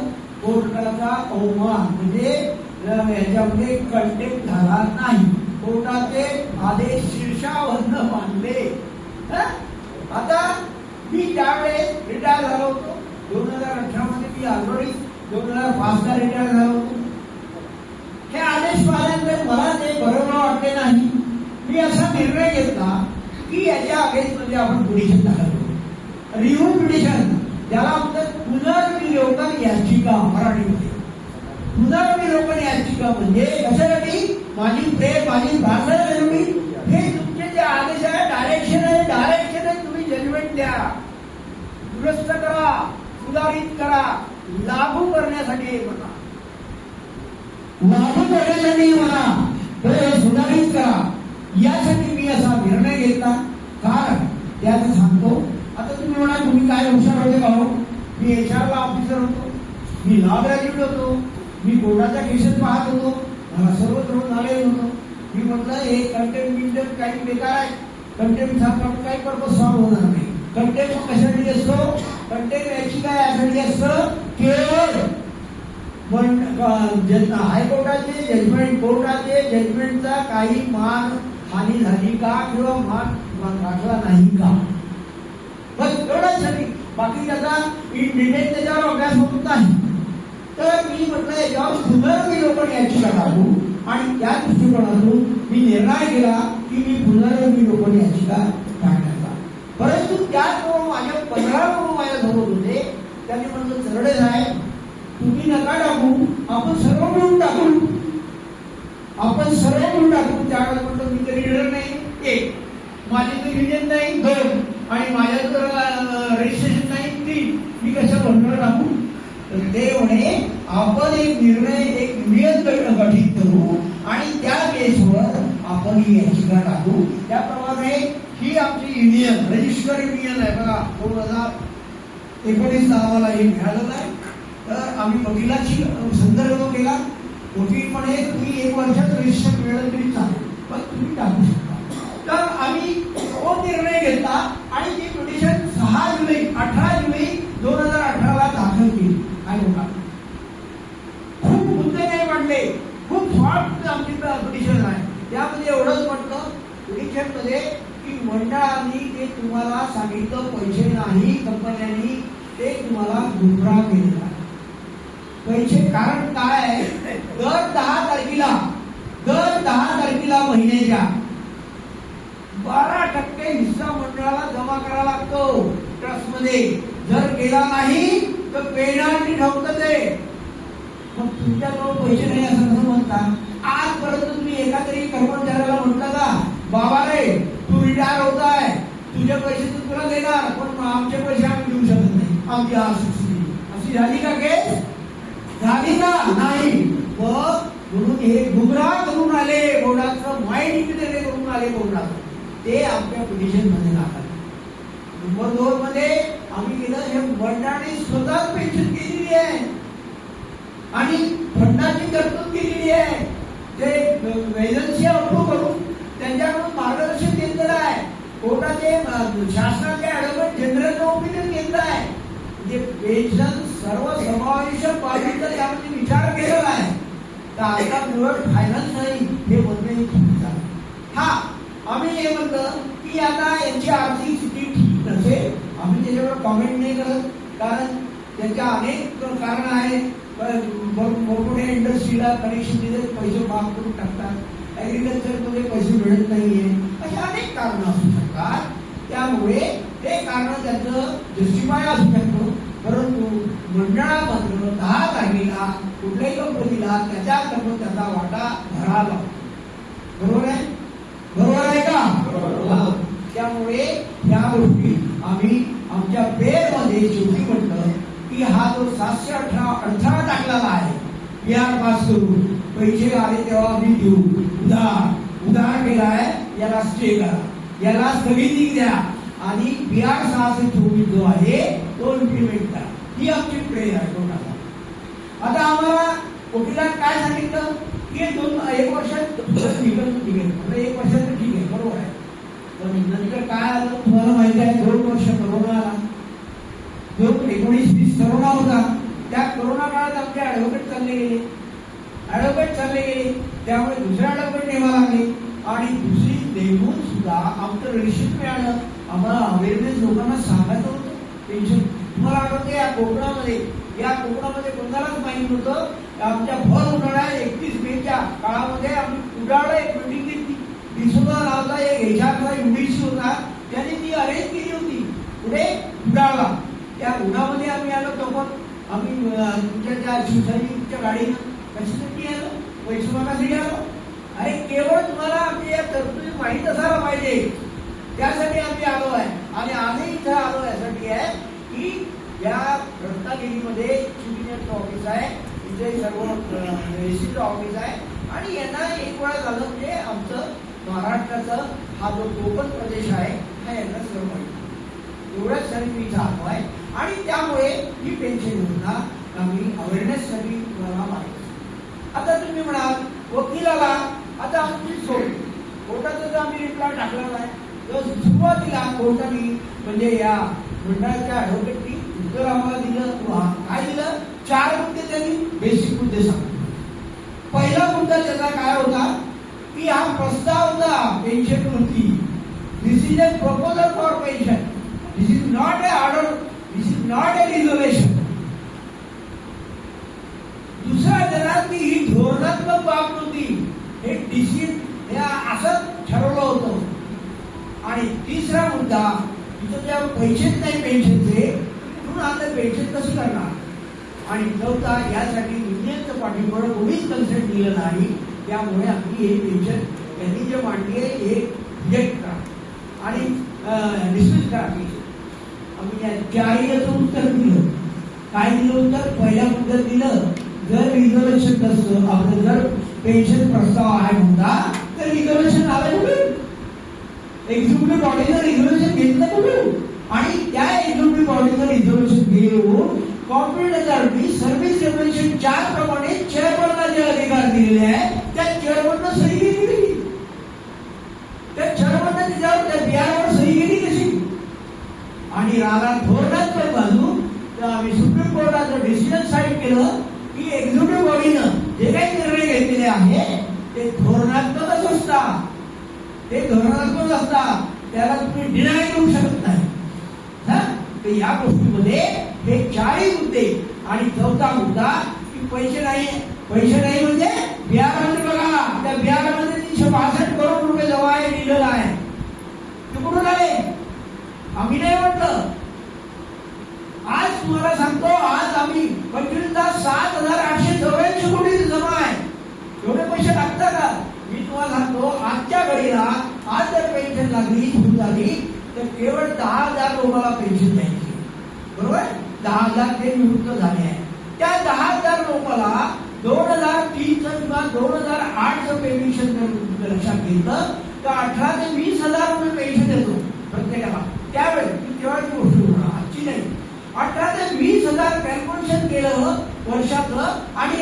Speaker 1: कोर्टाचा अवमान, म्हणजे याच्यामध्ये कंटेम्प्ट झाला नाही. कोर्टाचे आदेश शीर्षावरनं मानले. आता मी त्यावेळेस रिटायर झालो होतो 2018 मध्ये. मी ऑलरेडी 2005ला रिटायर झालो होतो. हे आदेश पाहिल्यानंतर मला ते बरोबर वाटले नाही. मी असा निर्णय घेतला की याच्या अगेन्स्ट मध्ये आपण पिटिशन दाखल करू, रिव्ह्यू पिटिशन, ज्याला म्हणतात पुनर्विलोकन याचिका मराठीमध्ये. पुनर्विलोकन याचिका म्हणजे कशासाठी, माझी भाषा जरुरी, हे तुमचे जे आदेश आहे डायरेक्शन आहे, तुम्ही जजमेंट द्या, दुरुस्त करा, सुधारित करा, लागू करण्यासाठी म्हणा, तर सुधारित करा. यासाठी मी असा निर्णय घेतला. कारण त्याचं सांगतो. आता तुम्ही म्हणा तुम्ही काय हुशार होते का हो. मी HR ला ऑफिसर होतो, मी लॉ ग्रॅज्युएट होतो, मी कोर्टाच्या केसेस पाहत होतो, मला सर्व नॉलेज होतं. मी म्हटलं हे कंटेम्प्ट काही बेकार आहे, कंटेम्प्ट काही पर्पज सॉल्व्ह होणार नाही. कंटेम्प्ट कशासाठी असतो, कंटेम्प्ट याचिका यासाठी असतं केवळ हायकोर्टाचे जजमेंट, कोर्टाचे जजमेंटचा काही मान हानी झाली का किंवा मान राखला नाही का, बस एवढ्यासाठी. बाकी त्याचा इन डिटेल त्याच्यावर अभ्यास होत नाही. तर मी म्हटलं याच्यावर पुनर्विलोकन याचिका टाकू आणि त्या दृष्टिकोनातून मी निर्णय केला की मी पुनर्नवी लोकांनी याचिका टाकण्याचा. परंतु त्याचबरोबर माझ्या 15 लोक माझ्यासोबत होते. त्यांनी म्हणलं सरडे साहेब तुम्ही नका टाकू, आपण सर्व मिळून टाकू, आपण सर्व मिळून टाकू. त्यावेळेस म्हणतो मी तरी लीडर नाही, एक माझी तर युनियन नाही, 2 आणि माझ्या तर रजिस्ट्रेशन नाही, 3, मी कशा बंधन टाकू. तर ते म्हणे आपण एक निर्णय एक युनियन गठीत करू आणि त्या बेसवर आपण ही याचिका टाकू. त्याप्रमाणे ही आमची युनियन रजिस्टर युनियन आहे बघा. 2019 आम्हाला हे मिळालेलं आहे. तर आम्ही वकिलाची संदर्भ केला. वकील म्हणे तुम्ही 1 वर्षात रजिस्टर मिळालं तरी चालेल, पण तुम्ही टाकू शकता. तर आम्ही तो निर्णय घेतला आणि ती पिटिशन 18 जुलै 2018 दाखल केली. काय होता खूप मुद्दे नाही मांडले, खूप शॉर्ट आमची पिटिशन आहे. त्यामध्ये एवढंच म्हटलं पिटिशन मध्ये की मंडळांनी ते तुम्हाला सांगितलं पैसे नाही, कंपन्यांनी ते तुम्हाला गुमराह केलेला आहे. पैसे कारण काय आहे, दर 10 तारखेला महिन्याच्या 12% हिस्सा मंडळाला जमा करावा लागतो ट्रस्टमध्ये. जर केला नाही तर पेनल्टी ठोकतं ते. मग तुमच्याजवळ पैसे नाही असं कसं म्हणता. आजपर्यंत तुम्ही एका तरी कर्मचाऱ्याला म्हटलं का बाबा रे तू रिटायर होत आहे, तुझे पैसे तर तुला देणार, पण आमचे पैसे आम्ही देऊ शकत नाही, आमची अशी झाली का केस? झाली का नाही. मग म्हणून हे गुमराह करून आले, बोर्डाचं माइंड करून आले बोर्डाचं, ते आमच्या पिटिशन मध्ये दाखल. नंबर 2 मध्ये आम्ही केलं हे मंडळाने स्वतःच पेन्शन केलेली आहे आणि फंडाची तरतूद केलेली आहे. ते एजन्सी अप्रूव्ह करून त्यांच्याकडून मार्गदर्शन घेतलेलं आहे. कोर्टाचे शासनाचे ऍडव्होकेट जनरल ओपिनियन घेतलं आहे. म्हणजे पेन्शन सर्वसमावेशक बाबीचा यामध्ये विचार केलेला आहे. तर आता मुळात फायनान्स नाही हे म्हणणे चुकीचं आहे. हा आम्ही हे म्हणलं की आता यांची आर्थिक स्थिती ठीक नसेल, आम्ही त्याच्यावर कॉमेंट नाही करत, कारण त्याच्या अनेक कारण आहेत. मोठमोठ्या इंडस्ट्रीला कनेक्शन दिले पैसे माफ करून टाकतात, ऍग्रिकल्चरमध्ये पैसे मिळत नाहीये, अशी अनेक कारणं असू शकतात. त्यामुळे ते कारण त्याचं जस्टिफाय असू शकतो. परंतु मंडळा मात्र 10 तारखेला कुठल्याही कंपनीला त्याचा वाटा भरावा. बरोबर आहे? बरोबर आहे का? त्यामुळे या गोष्टी आम्ही आमच्या पेरमध्ये शेवटी म्हटलं की हा जो 718 अडथळा टाकलेला आहे बिहार पास करून पैसे आले तेव्हा आम्ही देऊ, उधार केलाय, याला स्टे करा, याला स्थगिती द्या आणि बिहार 624 जो आहे तो इम्प्लिमेंट करा. ही आमची प्रेर आहे कोर्टाला. आता आम्हाला वकिलांनी काय सांगितलं की 1 वर्षात निघेल. म्हणजे 1 वर्षात ठीक आहे, बरोबर आहे. पण नंतर काय आलं तुम्हाला माहिती आहे, 2 वर्ष करोना आला. 19-20 करोना होता. त्या करोना काळात आमचे ऍडव्होकेट चालले गेले. त्यामुळे दुसऱ्या ऍडव्होकेट नेमा लागले आणि दुसरी नेमून सुद्धा आमचं रजिस्ट्रेशन मिळालं. आम्हाला अवेअरनेस लोकांना सांगायचं होतं पेन्शन. तुम्हाला आठवतं या कोकणामध्ये कोणालाच माहिती नव्हतं. आमच्या भर उन्हाळ्यात 31 मेच्या काळामध्ये आम्ही उडाळा एक मीटिंग घेतली. डिसोदा नावाचा एक एचआरचा युडीसी होता, त्याने ती अरेंज केली होती पुढे उडाळा. त्या उन्हामध्ये आम्ही आलो, तेव्हा आम्ही तुमच्या त्या शिवसैनिकच्या गाडीनं कशासाठी आलो, पैसे मागासाठी आलो. अरे केवळ तुम्हाला आमची या तरतुदी माहीत असायला पाहिजे, त्यासाठी आम्ही आलो आहे. आणि आम्ही इथं आलो यासाठी आहे की या रत्नागिरीमध्ये इंजिनियरचं ऑफिस आहे, इथे सर्व एसीचं ऑफिस आहे आणि यांना एक वेळा झालं म्हणजे आमचं महाराष्ट्राचा हा जो कोकण प्रदेश आहे हा यांना सर्व माहिती. एवढ्याचसाठी मी इथं आलो आहे आणि त्यामुळे ही पेन्शन योजना आम्ही अवेअरनेससाठी तुम्हाला माहिती. आता तुम्ही म्हणाल वकिलाला आता आमची सोय कोर्टाचा जर आम्ही रिप्लाय टाकलेला आहे, तर सुरुवातीला कोर्टाने म्हणजे या मंडळाच्या ऍडव्होकेटनी उत्तर आम्हाला दिलं. काय दिलं? 4 मुद्दे त्यांनी बेसिक मुद्दे सांगितले. पहिला मुद्दा त्याचा काय होता की हा प्रस्ताव होता पेन्शन वरती. This is a proposal for pension, this is not a order, this is not a resolution. दुसरा जरा की ही धोरणात्मक बाब नव्हती, तिसरा मुद्दा, तिथं त्या पैसेच नाही पेन्शनचे, म्हणून आता पेन्शन कसं करणार. आणि चौथा, यासाठी युनियनचं पाठिंबळ कोणीच कन्सेंट दिलं नाही, त्यामुळे आपली हे पेन्शन त्यांनी जे मांडली आहे हे रिजेक्ट करा आणि डिस्मिस करा. आम्ही या चारही उत्तर दिलं. काय दिलं उत्तर? पहिल्या मुद्द्यात दिलं, जर रिझर्वेशन नसतं, आपलं जर पेन्शन प्रस्ताव आहे मुद्दा, तर रिझर्वेशन आलं कुठून? एक्झिक्युटिव्ह बॉडीनं रिझर्वेशन घेतलं कुठून? आणि त्या एक्झिक्युटिव्ह बॉडीनं रिझर्वेशन घेऊन कॉर्पोरेट अथॉरिटी सर्व्हिस रेग्युलेशन 4 प्रमाणे चेअरमनला जे अधिकार दिलेले आहे, त्या चेअरमननं सही केली. त्या चेअरमननं त्याच्यावर त्या बियारावर सही केली कशी? आणि रागा धोरणात्मक बाजू, तर आम्ही सुप्रीम कोर्टाचं डिसिजन साईड केलं की एक्झिक्युटिव्ह बॉडीनं जे काही निर्णय घेतलेले आहे ते धोरणात्मकच असतात. ते धोरणात्मक असतात, त्याला तुम्ही डिनाय करू शकत नाही. तर या गोष्टीमध्ये हे 4ही मुद्दे. आणि चौथा मुद्दा की पैसे नाही. पैसे नाही म्हणजे बिहारमध्ये बघा, त्या बिहारमध्ये 362 करोड रुपये जमा आहे, लिहिलेलं आहे. ते कुठून आले? आम्ही नाही म्हटलं. आज तुम्हाला सांगतो, आज आम्ही 25,07,884 कोटी जमा आहे. एवढे पैसे लागतात का? मी तुम्हाला सांगतो, आजच्या घडीला आज जर पेन्शन लागली सुरू झाली तर केवळ 10,000 लोकांना पेन्शन द्यायची. बरोबर? 10,000 ते निवृत्त झाले आहे. त्या 10,000 लोकांना 2003चं किंवा 2008चं पेन्शन जर लक्षात घेतलं तर 18 ते 20,000 रुपये पेन्शन देतो प्रत्येकाला. त्यावेळेस तेव्हाची गोष्ट होणार, आजची नाही. 18 ते 20,000 कॅल्क्युलेशन केलं वर्षाचं आणि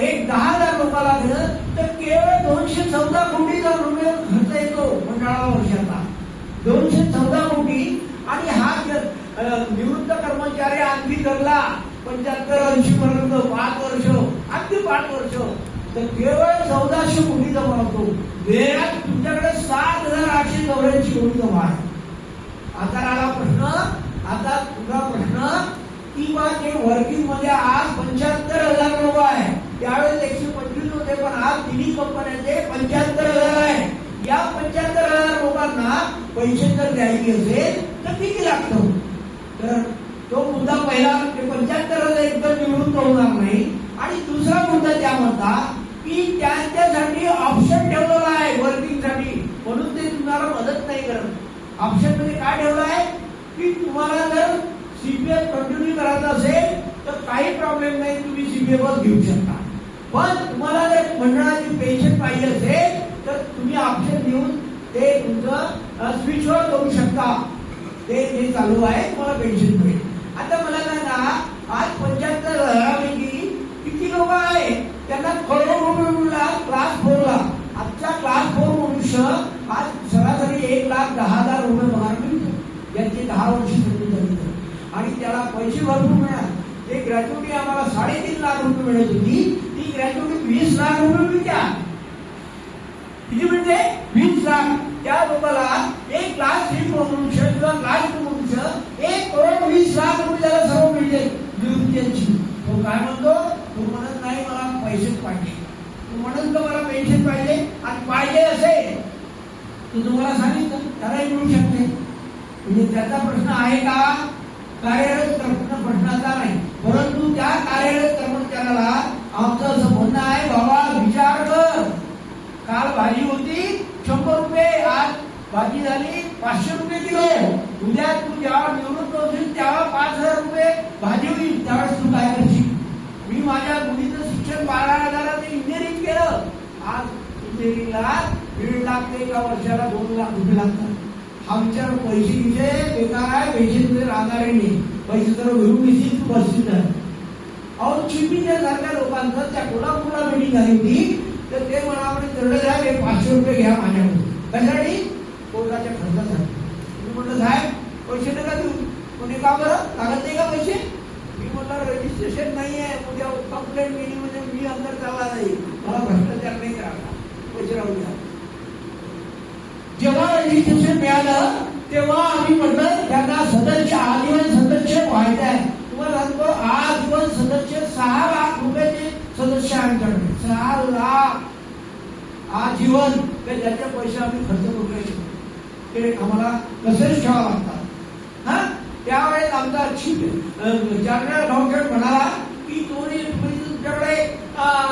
Speaker 1: एक 10,000 लोकांना दिलं तर केवळ 214 कोटीचा रुपये खर्च येतो मंडळाला वर्षाचा. 214 कोटी. आणि हा निवृत्त कर्मचारी आणखी करला 75-80 पर्यंत 5 वर्ष, अगदी 5 वर्ष, तर केवळ 1400 कोटी जमा होतो. वेळात तुमच्याकडे 7,884 कोटी जमा आहे. आता आला प्रश्न, आता तुझा प्रश्न की बा ते वर्किंग मध्ये आज 75,000 लोक आहे. त्यावेळेस 125 होते, पण आज तिन्ही कंपन्यांचे 75,000 आहे. या 75,000 लोकांना पैसे जर द्यायचे असेल तर किती लागतं? तर तो मुद्दा पहिला, ते 75,000 एकदम निवृत्त होणार नाही. आणि दुसरा मुद्दा त्यामध्ये की त्यांच्यासाठी ऑप्शन ठेवलेला आहे वर्किंगसाठी, म्हणून ते तुम्हाला मदत नाही करत. ऑप्शन मध्ये काय ठेवलं आहे की तुम्हाला जर सीपीएफ कंटिन्यू करायचं असेल तर काही प्रॉब्लेम नाही, तुम्ही सीपीएफ घेऊ शकता. पण तुम्हाला जर मंडळाची पेन्शन पाहिजे असेल तर तुम्ही ऑप्शन देऊन ते तुमचं स्विच ओव्हर करू शकता. ते जे चालू आहे तुम्हाला पेन्शन मिळेल. आता मला सांगा, आज 75,000पैकी किती लोक आहेत त्यांना करोड रुपये मिळाला क्लास 4ला. आजचा क्लास 4 मनुष्य आज सरासरी 1,10,000 रुपये पगार मिळतो, यांची 10 वर्ष सर्व्हिस झाली. आणि त्याला पैसे भरपूर मिळणार. ते ग्रॅज्युटी आम्हाला 3.5 लाख रुपये मिळत होती, ती ग्रॅज्युटी 20 लाख रुपये मिळत्या. किती मिळते? 20 लाख. त्या लोकांना एक क्लास 3 मनुष्य किंवा क्लास 2 मनुष्य 1,20,00,000 रुपये त्याला सर्व मिळते निवृत्तीची. तो काय म्हणतो? तो म्हणत नाही मला पैसेच पाहिजे. तो म्हणत का मला पेन्शन पाहिजे, आणि पाहिजे असेल तर तुम्हाला सांगितलं त्यालाही मिळू शकते. म्हणजे त्याचा प्रश्न आहे का? कार्यरत प्रश्नाचा नाही, परंतु त्या कार्यरत कर्मचाऱ्याला आमचं असं म्हणणं आहे, बाबा विचार कर. काल भाजी होती 100 रुपये, आज भाजी झाली 500 रुपये किलो. उद्या तू जेव्हा निवृत्त होशील तेव्हा 5,000 रुपये भाजी होईल, त्यावेळेस तू काय करशील? मी माझ्या मुलीचं शिक्षण 12,000 इंजिनिअरिंग केलं. आज इंजिनिअरिंगला 1.5 लाख ते एका वर्षाला 2 लाख रुपये लागतात. हा विचार पैसे विषय बेकार आहे. पैसे राहणार नाही. पैसे जर घेऊन घेशील तू बसशील. अहो चिपीच्या सारख्या लोकांचं त्या कोल्हापूरला मिटिंग झाली होती, तर ते मला तेवढं झाले 500 रुपये घ्या माझ्याकडून. कशासाठी? कोर्टाच्या खर्चासाठी. मी म्हटलं साहेब पैसे नका देऊ. कोणी का बरं लागत नाही का पैसे? मी म्हटलं रजिस्ट्रेशन नाही आहे, उद्या कंप्लेंट केली म्हणजे मी अंदर चालला नाही, मला भ्रष्टाचार नाही करायला, पैसे राहू द्या. जेव्हा रजिस्ट्रेशन मिळालं तेव्हा आम्ही म्हटलं त्यांना सदस्य आजीवन सदस्य व्हायचं आहे. तुम्हाला सांगतो आजीवन सदस्य 6 लाख रुपयाचे सदस्य आमच्याकडे. 6 लाख आजीवन, ज्याचे पैसे आम्ही खर्च करू शकतो. ते आम्हाला तसेच ठेवावं लागतात. हा त्यावेळेस आमचा चार्टर्ड अकाउंटंट म्हणाला की तुमच्याकडे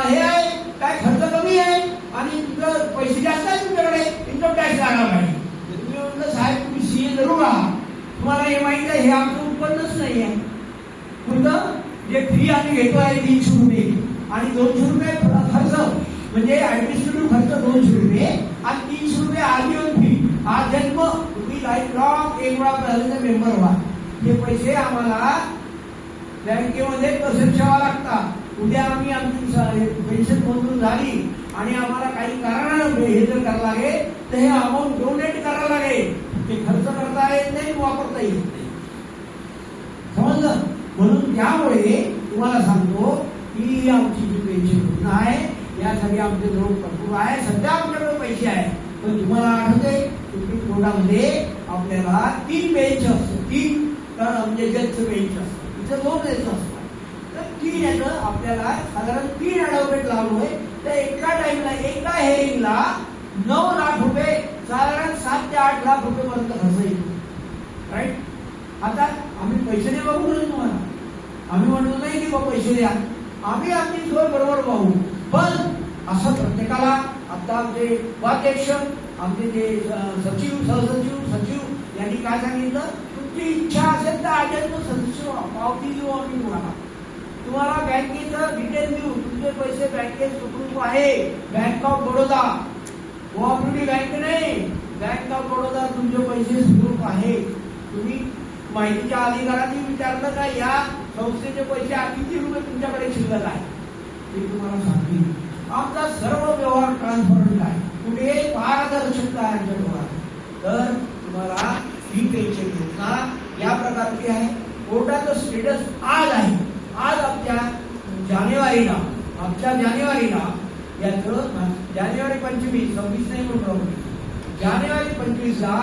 Speaker 1: हे आहे काय खर्च कमी आहे आणि तुमचं पैसे जास्त आहे, तुमच्याकडे इन्कम टॅक्स लागला पाहिजे. तुम्ही म्हटलं साहेब तुम्ही सीए जरूर आहात, तुम्हाला हे माहिती आहे हे आमचं उत्पन्नच नाही आहे. पुढचं जे फी आम्ही घेतो आहे 300 रुपये आणि 200 रुपये खर्च म्हणजे ऍडमिनिस्ट्रेटिव्ह खर्च 200 रुपये आणि 300 रुपये आजीवन फी. हा जन्म तुम्ही लाईफ लॉंग एक वेळा मेंबर व्हा. हे पैसे आम्हाला बँकेमध्ये तसेच ठेवावे लागतात. उद्या आम्ही आमची पेन्शन मंजूर झाली आणि आम्हाला काही कारणानं हे जर करावं लागेल तर हे अमाऊंट डोनेट करावं लागेल. ते खर्च करता येत नाही, वापरता येत नाही. समजलं? म्हणून त्यामुळे तुम्हाला सांगतो की आमची जी पेन्शन योजना आहे यासाठी आमचे जवळ भरपूर आहे. सध्या आमच्याकडे पैसे आहेत, पण तुम्हाला आठवते सुप्रीम कोर्टामध्ये आपल्याला 3 बेंच असतो. 3 म्हणजे जजचं बेंच असतं, तिचं 2 बेंच असतात. तर 3 याचं आपल्याला साधारण 3 ॲडव्होकेट लावलोय. तर एका टाइमला एका हेअरिंगला 9 लाख रुपये साधारण 7 ते 8 लाख रुपये पर्यंत खर्च येतो. राईट? आता आम्ही पैसे नाही बघू तुम्हाला, आम्ही म्हणतो नाही की पैसे द्या, आम्ही आमची सोय बरोबर पाहू. पण असं प्रत्येकाला आता आमचे उपाध्यक्ष आमचे जे सचिव सहसचिव सचिव यांनी काय सांगितलं, तुमची इच्छा असेल तर आजच सदस्य पावती देऊ आम्ही तुम्हाला बँकेचं डिटेल देऊ. तुमचे पैसे बँकेत सुखरूप आहे. Bank of Baroda, cooperative bank नाही, बँक ऑफ बडोदा तुमचे पैसे सुखरूप आहे. तुम्ही माहितीच्या अधिकाऱ्यांनी विचारलं का या संस्थेचे पैसे किती रुपये तुमच्याकडे शिल्लक आहे, ते तुम्हाला सांगतील. आमचा सर्व व्यवहार ट्रान्सपरंट आहे, कुठे पारदर्शकता आहे आमच्या व्यवहार. तर तुम्हाला ही पेन्शन योजना या प्रकारची आहे. कोर्टाचं स्टेटस आज आहे. आज आमच्या जानेवारीला याचं जानेवारी 25 26 नाही म्हणून जानेवारी 25 ला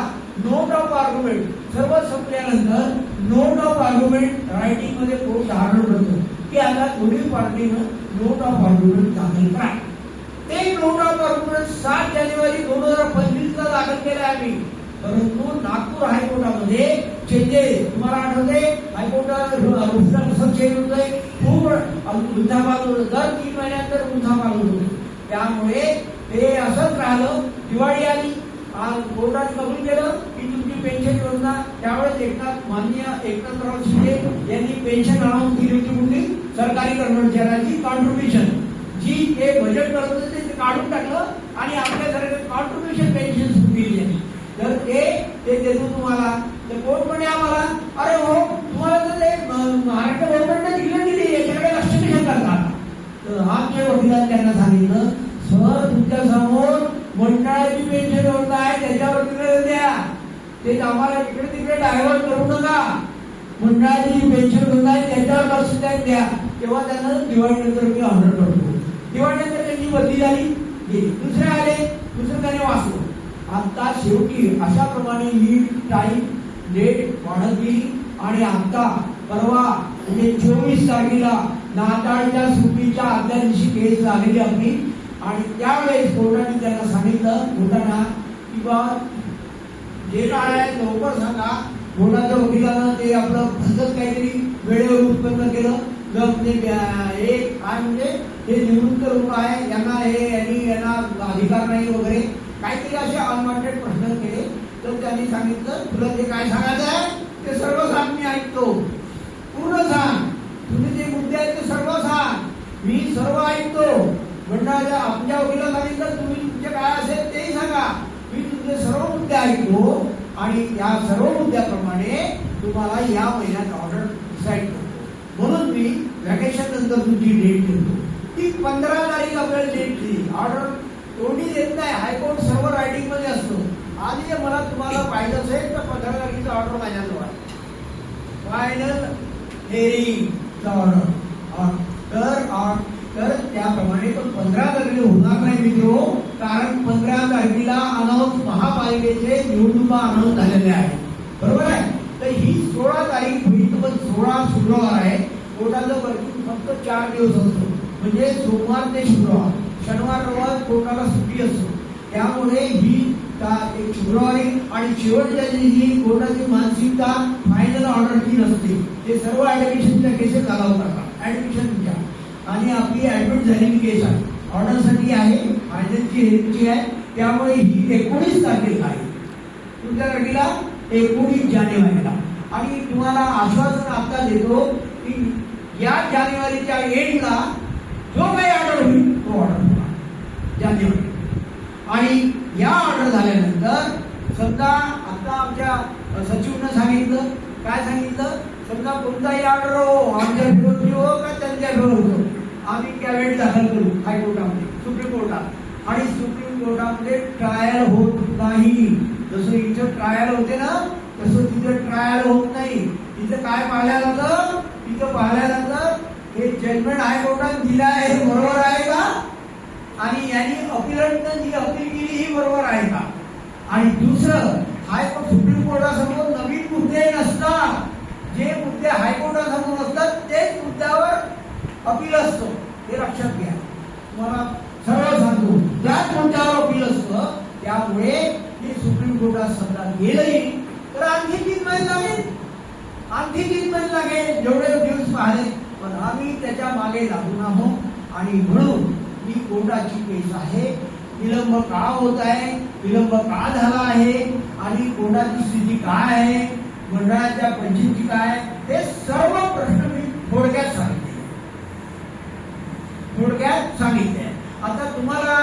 Speaker 1: नोट ऑफ आर्ग्युमेंट सर्व संपल्यानंतर नोट ऑफ आर्ग्युमेंट रायटिंग मध्ये कोर्ट धारण करतो की आता दोन्ही पार्टीनं नोट ऑफ आर्ग्युमेंट दाखल करा. ते नोट ऑफ आर्ग्युमेंट 7 जानेवारी 2025 ला दाखल केले आम्ही. परंतु नागपूर हायकोर्टामध्ये चेंजेस तुम्हाला आठवते, हायकोर्टात कसं चेंज होतंय, खूप गुंतापाल होतं. दर 3 महिन्यानंतर गुंतापाल होतो. त्यामुळे ते असंच राहिलं. दिवाळी आली, कोर्टाने कबूल केलं की तुमची पेन्शन योजना. त्यावेळेस माननीय एकनाथराव शिंदे यांनी पेन्शन अनाऊन्स केली होती. कुठली सरकारी कर्मचाऱ्यांची कॉन्ट्रीब्युशन जी ते बजेट करत होते ते काढून टाकलं आणि आपल्यासारखे कॉन्ट्रीब्युशन पेन्शन सुरू केली आहे. तर ते देतो तुम्हाला. तर कोर्ट म्हणे आम्हाला, अरे हो तुम्हाला तर ते महाराष्ट्र गव्हर्नमेंटने दिलं दिली, याच्याकडे लक्ष कशा करतात. तर आमच्या वकिलांनी त्यांना सांगितलं, सर तुमच्या समोर मंडळाची पेन्शन योजना आहे त्याच्यावर तिकडे द्या, ते आम्हाला इकडे तिकडे डायव्हर्ट करू नका. मंडळाची पेन्शन योजना आहे त्याच्यावर लक्ष द्या. तेव्हा त्यांना दिवाळीनंतर मी ऑर्डर करतो. दिवाळीनंतर त्यांची बदली झाली, दुसरे आले, दुसरं त्याने वाचलो. आता शेवटी अशा प्रमाणे ही टाईम डेट वाढत गेली आणि आता परवा म्हणजे 24 तारखेला नाताळच्या सुट्टीच्या आदल्या दिवशी केस झालेली आपली. आणि त्यावेळेस कोर्टाने त्यांना सांगितलं कोर्टाना की बा जे काय आहे लवकर सांगा. कोर्टाच्या वकिलांना ते आपलं फसत काहीतरी वेळेवर उत्पन्न केलं. एक काय म्हणजे हे निवृत्त लोक आहे यांना अधिकार नाही वगैरे काहीतरी असे अनवांटेड प्रश्न केले. तर त्यांनी सांगितलं तुला जे काय सांगायचं आहे ते सर्व सांग, मी ऐकतो, पूर्ण सांग. तुम्ही जे मुद्दे आहेत ते सर्व सांग, मी सर्व ऐकतो. मंडळाच्या आमच्या वकिला सांगितलं तुम्ही तुमचे काय असेल तेही सांगा, मी तुमचे सर्व मुद्दे ऐकतो आणि या सर्व मुद्द्याप्रमाणे तुम्हाला या महिन्यात ऑर्डर डिसाईड करतो. म्हणून मी व्हॅकेशन नंतर तुमची डेट देतो. ती 15 तारीख आपल्याला डेट दिली. ऑर्डर तोंडी देत नाही, हायकोर्ट सर्व रायटिंग मध्ये असतो. आणि मला तुम्हाला पाहिजे असेल तर 15 तारखेचा ऑर्डर माझ्याजवळ आहे, फायनल हेअरिंगचा ऑर्डर. तर त्याप्रमाणे तो 15 तारखेला होणार नाही मित्रो, कारण 15 तारखेला अनाऊन्स महापालिकेचे निवडणुका अनाऊन्स झालेल्या आहेत, बरोबर आहे. तर ही 16 तारीख होईल, पण 16 शुक्रवार आहे. कोर्टाचं वर्किंग फक्त 4 दिवस असतो, म्हणजे सोमवार ते शुक्रवार. शनिवार रविवार कोर्टाला सुट्टी असतो. त्यामुळे ही का एक शुक्रवारी आणि शेवटच्या दिवशी कोर्टाची मानसिकता फायनल ऑर्डरची नसते. ते सर्व ऍडमिशनच्या केसेस अलाव करतात ऍडमिशनच्या, आणि आपली ऍडमिट झालेली केस आहे ऑर्डरसाठी आहे, फायनलची हेल्पची आहे. त्यामुळे ही 19 तारखेला आहे तुमच्या गाडीला, 19 जानेवारीला. आणि तुम्हाला आश्वासन आता देतो की या जानेवारीच्या एंडला जो काही ऑर्डर होईल तो ऑर्डर होणार जानेवारी. आणि या ऑर्डर झाल्यानंतर समजा आता आमच्या सचिवनं सांगितलं, काय सांगितलं, समजा कोणताही ऑर्डर हो आमच्या विरोधी हो का त्यांच्या विरोधी, आम्ही कॅबिनेट दाखल करू हायकोर्टामध्ये, सुप्रीम कोर्टात. आणि सुप्रीम कोर्टामध्ये ट्रायल होत नाही. जसं इथं ट्रायल होते ना तसं तिथं ट्रायल होत नाही. तिथं काय पाहायला जातं, तिथं पाहायला जातं हे जजमेंट हायकोर्टात दिलं आहे हे बरोबर आहे का, आणि यांनी अपीलंटनं जी अपील केली ही बरोबर आहे का. आणि दुसरं, हायकोर्ट सुप्रीम कोर्टासमोर नवीन मुद्दे नसतात. जे मुद्दे हायकोर्टासमोर असतात तेच मुद्द्यावर अपील असतं, हे लक्षात घ्या. तुम्हाला सरळ सांगतो, त्याच मुद्द्यावर अपील असतं. त्यामुळे हे सुप्रीम कोर्टात समजा गेलंही तर आणखी 3 महिने लागेल, आणखी 3 महिने लागेल, जेवढे दिवस पाहिले. पण आम्ही त्याच्या मागे लागून आहोत. आणि म्हणून ही कोर्टाची केस आहे. विलंब का होत आहे, विलंब का झाला आहे, आणि कोर्टाची स्थिती काय आहे, मंडळाच्या पंचायती काय, हे सर्व प्रश्न मी थोडक्यात सांगितले. आता तुम्हाला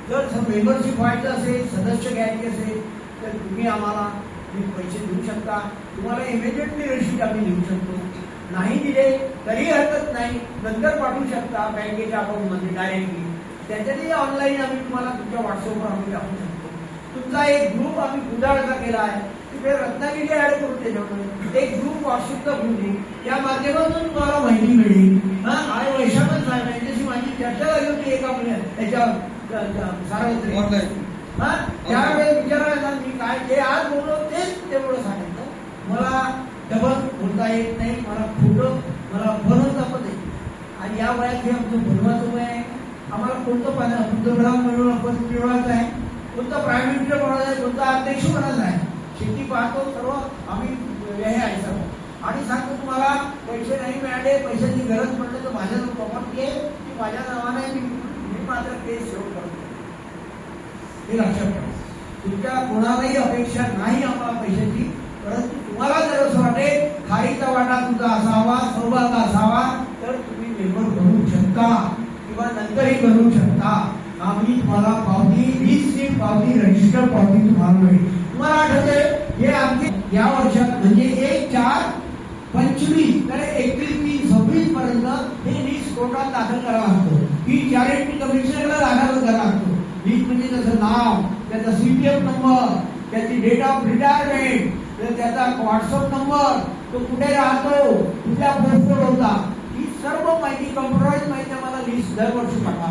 Speaker 1: जर मेंबरशिप व्हायचं असेल, सदस्य घ्यायचे असेल, तर तुम्ही आम्हाला पैसे देऊ शकता. तुम्हाला इमिजिएटली रिसीट आम्ही देऊ शकतो. नाही दिले तरी हरकत नाही, नंतर पाठवू शकता बँकेच्या अकाउंटमध्ये डायरेक्टली. त्याच्यातही ऑनलाईन आम्ही तुम्हाला तुमच्या व्हॉट्सअपवर आम्ही टाकू शकतो. तुमचा एक ग्रुप आम्ही कुडाळचा केला आहे, तिथे रत्नागिरी ऍड करू. त्याच्यामध्ये एक ग्रुप व्हॉट्सअपचा ग्रुप आहे, त्या माध्यमातून तुम्हाला माहिती मिळेल. आणि वैशाखच साहेब यांच्याशी माझी चर्चा झाली होती एका याच्या सार्वत्रिक. त्यावेळेस विचारायला मी काय ते आज बोललो तेच तेवढं सांगितलं. मला डबल बोलता येत नाही, मला खोटं मला बनवता पण येत. आणि या वयात हे आमचं बनवायचं वय आहे. आम्हाला कोणतं पंतप्रधान म्हणून आपण मिळवायचं आहे, कोणतं प्राईम मिनिस्टर बनायचं आहे, कोणता अध्यक्ष बनायचं आहे. शेती पाहतो सर्व आम्ही हे आहे सर्व. आणि सांगतो तुम्हाला पैसे नाही मिळाले, पैशाची गरज पडली तर माझ्या प्रॉपर्टी आहे की माझ्या नावाने मी मात्र केस सेव्ह करतो, हे लक्षात ठेवा. तुमच्या कोणालाही अपेक्षा नाही आम्हाला पैशाची, परंतु तुम्हाला जर असं वाटेल खारीचा वाटा तुमचा असावा, सहभाग असावा, तर तुम्ही मेंबर बनवू शकता किंवा नंतरही बनवू शकता. आम्ही तुम्हाला पावती 20 पावती रजिस्टर पावती तुम्हाला मिळेल. तुम्हाला आठवते हे आमचे या वर्षात म्हणजे 1/4/25 तर 31/3/26 पर्यंत हे लिस्ट कोर्टात दाखल करावं लागतं. ही चॅरिटी कमिशनरला दाखल करावं लागतो. लिस्ट म्हणजे त्याचं नाव, त्याचा CPF नंबर, त्याची डेट ऑफ रिटायरमेंट, त्याचा व्हॉट्सअप नंबर, तो कुठे राहतो, कुठल्या पोस्टवर होता, ही सर्व माहिती कम्प्युटराइज माहिती आम्हाला लिस्ट दरवर्षी पाठवा.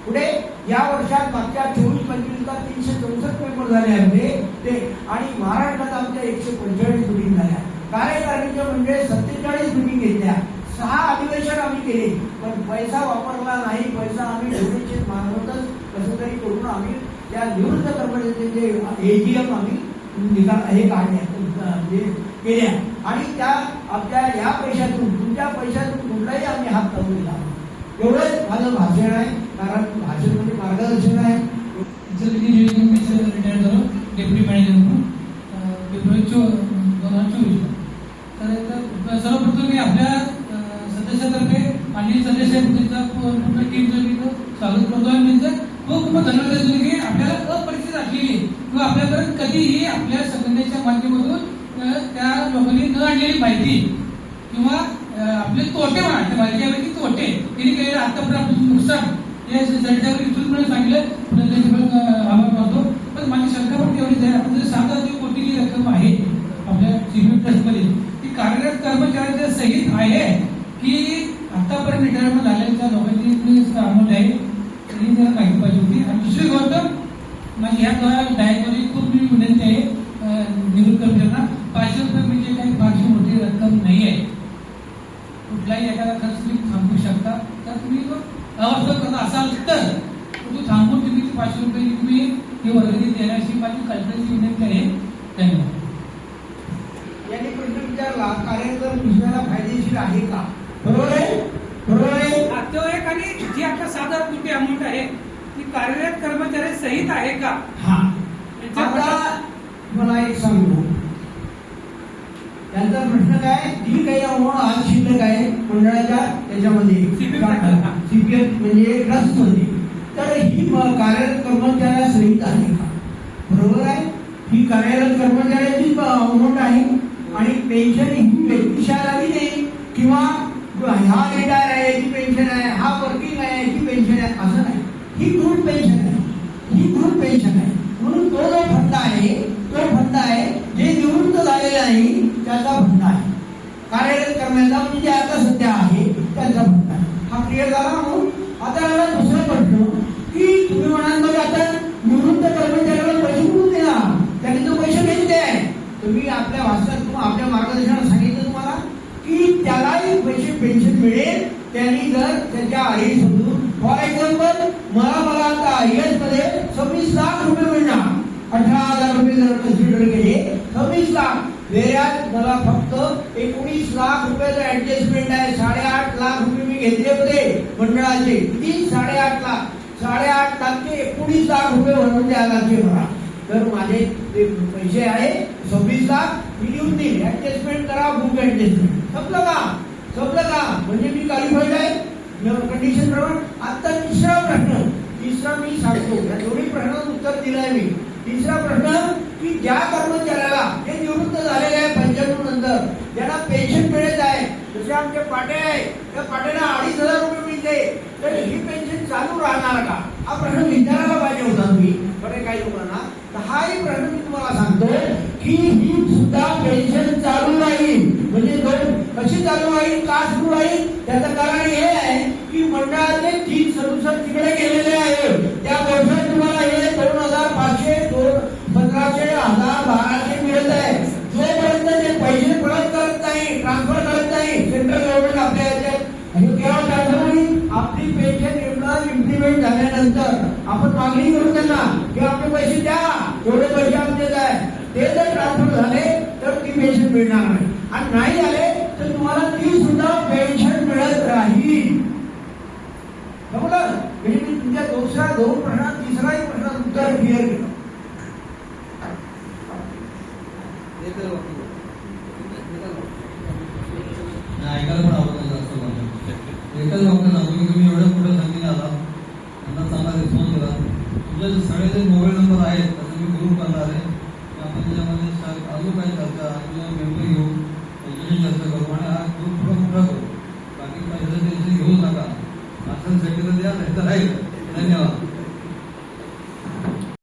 Speaker 1: पुढे या वर्षात मागच्या 24-25ला 364 मेंबर झाले आमचे ते. आणि महाराष्ट्रात आमच्या 145 मिटिंग झाल्या. कार्यकारिणीच्या म्हणजे 47 मिटिंग घेतल्या. 6 अधिवेशन आम्ही केले, पण पैसा वापरला नाही. पैसा आम्ही डोनेशन मार्फतच कसं तरी करून आम्ही त्या निवृत्त कर्मचाऱ्यांचे AGM आम्ही हे काढल्या केल्या. आणि त्या आपल्या या पैशातून तुमच्या पैशातून कुठलाही आम्ही हात लावून दिला. एवढंच माझं भाषण आहे, कारण भाषण म्हणजे मार्गदर्शन आहे.
Speaker 2: रिटायर झालो डेप्युटी मॅनेजर म्हणून फेब्रुवारी 2024. तर सर्वप्रथम मी आपल्या सदस्यातर्फे आणि सदस्यांचा पूर्ण टीमचं मी स्वागत करतो. आणि त्यांचं खूप धन्यवाद देतो की आपल्याला अपरिचित असलेली किंवा आपल्यापर्यंत कधीही आपल्या संघटनेच्या माध्यमातून त्या लोकांनी न आणलेली माहिती किंवा आपले तोटे म्हणा, त्या माहितीपैकी तोटे त्यांनी केलेलं आतापर्यंत आपलं नुकसान या संस्थेवर विस्तृतपणे सांगितलं, आभार मानतो. पण माझी शंका पण तेवढीच आहे, आपण जर 7,000 कोटीची रक्कम आहे आपल्या CPF ट्रस्टमध्ये, ती कार्यरत कर्मचाऱ्यांच्या सहित आहे की आतापर्यंत रिटायरमेंट झालेल्या लोकांची अमाऊंट आहे, तरी त्याला माहिती पाहिजे होती. आणि दुसरी गोष्ट म्हणजे या डायटमध्ये खूप मी विनंती आहे निवृत्त कर्मचाऱ्यांना, 500 रुपये म्हणजे काही फारशी मोठी रक्कम नाही आहे. कुठलाही एखादा खर्च तुम्ही थांबवू शकता. तर तुम्ही अवस्था करत असाल तर तो थांबवून तुम्ही 500 रुपये तुम्ही ही वर्गणी देण्याची माझी अमाऊंट आहे ती कार्यरत कर्मचारी सहित आहे का?
Speaker 1: हा
Speaker 2: याच्याबद्दल-
Speaker 1: आता मला एक सांगू, त्यांचा प्रश्न काय, जी काही अमाऊंट आज शिल्लक आहे मंडळाच्या त्याच्यामध्ये सीपीएफ म्हणजे ट्रस्टमध्ये, तर ही कार्यरत कर्मचाऱ्यासहित आहे का? बरोबर आहे, ही कार्यरत कर्मचाऱ्याची अमाऊंट आहे आणि पेन्शन ही व्यक्तिशाला नाही किंवा हा रिटायर आहे याची पेन्शन आहे, हा वर्किंग आहे याची पेन्शन आहे असं नाही. ही ग्रुप पेन्शन आहे, ही ग्रुप पेन्शन आहे. म्हणून तो जो फंड आहे तो फंड आहे जे निवृत्त झालेला नाही त्याचा फंड आहे. कार्यरत कर्मचाऱ्याचा म्हणजे जे आता सध्या आहे त्यांचा फंड आहे. हा क्लिअर झाला. म्हणून आता मला दुसरा प्रश्न की तुम्ही म्हणाल मग आता निवृत्त कर्मचाऱ्याला पैसे कुठून देणार, त्यांनी तो पैसे घेतले आहे. तुम्ही आपल्या भाषणात आपल्या मार्गदर्शनात सांगितलं तुम्हाला की त्यालाही पैसे पेन्शन मिळेल त्यांनी जर त्याच्या आई समजून. फॉर एक्झाम्पल मला आता IAS मध्ये 26 लाख रुपये मिळणार, 18,000 रुपये जर कन्सिडर केले 26 लाख, वेळात मला फक्त 19 लाख रुपयाचं ऍडजस्टमेंट आहे. 8.5 लाख रुपये मी घेतले होते मंडळाचे, किती 8.5 लाख, 8.5 लाखचे 19 लाख रुपये भरून द्यायला लागते मला. तर माझे जे पैसे आहे 26 लाख मी लिहून देईल, ऍडजस्टमेंट करा, बुक ऍडजस्टमेंट. संपलं का? संपलं का? म्हणजे मी क्वालिफाईड आहे कंडिशन प्रमाणे. आता तिसरा मी सांगतो, या दोन्ही प्रश्नाचं उत्तर दिलं आहे मी. तिसरा प्रश्न की ज्या कर्मचाऱ्याला जे निवृत्त झालेले आहे 95 नंतर ज्यांना पेन्शन मिळत आहे, जसे आमचे पाटे आहे, त्या पाट्याला 2,500 रुपये मिळते, तर ही पेन्शन चालू राहणार का? हा प्रश्न विचारायला पाहिजे होता तुम्ही बरे काही लोकांना. तर हाही प्रश्न मी तुम्हाला सांगतो की ही सुद्धा पेन्शन चालू राहील. म्हणजे कशी चालू राहील, का सुरू राहील, त्याचं कारण हे आहे की मंडळाचे 3 सदस्य तिकडे गेलेले आहे. त्या वर्षात तुम्हाला हे 2,500, 1,500, 1,000, 1,200 मिळत आहे. जोपर्यंत ते पैसे परत करत नाही, ट्रान्सफर करत नाही सेंट्रल गव्हर्नमेंट आपल्या याच्यात, केव्हा ट्रान्सफर होईल? आपली पेन्शन इम्प्लिमेंट झाल्यानंतर आपण मागणी करू त्यांना की आपले पैसे द्या, एवढे पैसे आमचे आहे. ते जर ट्रान्सफर झाले तर ती पेन्शन मिळणार नाही, आणि नाही झाले तर तुम्हाला ती सुद्धा पेन्शन मिळत राहील. समजलं? म्हणजे मी तुमच्या दोन प्रश्नात तिसराही प्रश्नात उत्तर क्लिअर केलं.
Speaker 3: ऐकायला पण आवडत असं एकच वाक्य सांगतो की तुम्ही एवढ्या मोठ्या संख्येने आला, त्यांना चांगला रिस्पॉन्स दिला. तुमचे सगळे जे मोबाईल नंबर आहेत त्याचा मी ग्रुप करणार आहे की आपण त्याच्यामध्ये अजून काही चर्चा किंवा मेंबर घेऊ, त्याच्याशी चर्चा करू आणि हा ग्रुप थोडा मोठा करू. बाकी पैशाचं टेन्शन घेऊ नका. असं सेक्रेटरी द्या, नाही तर राहील. धन्यवाद.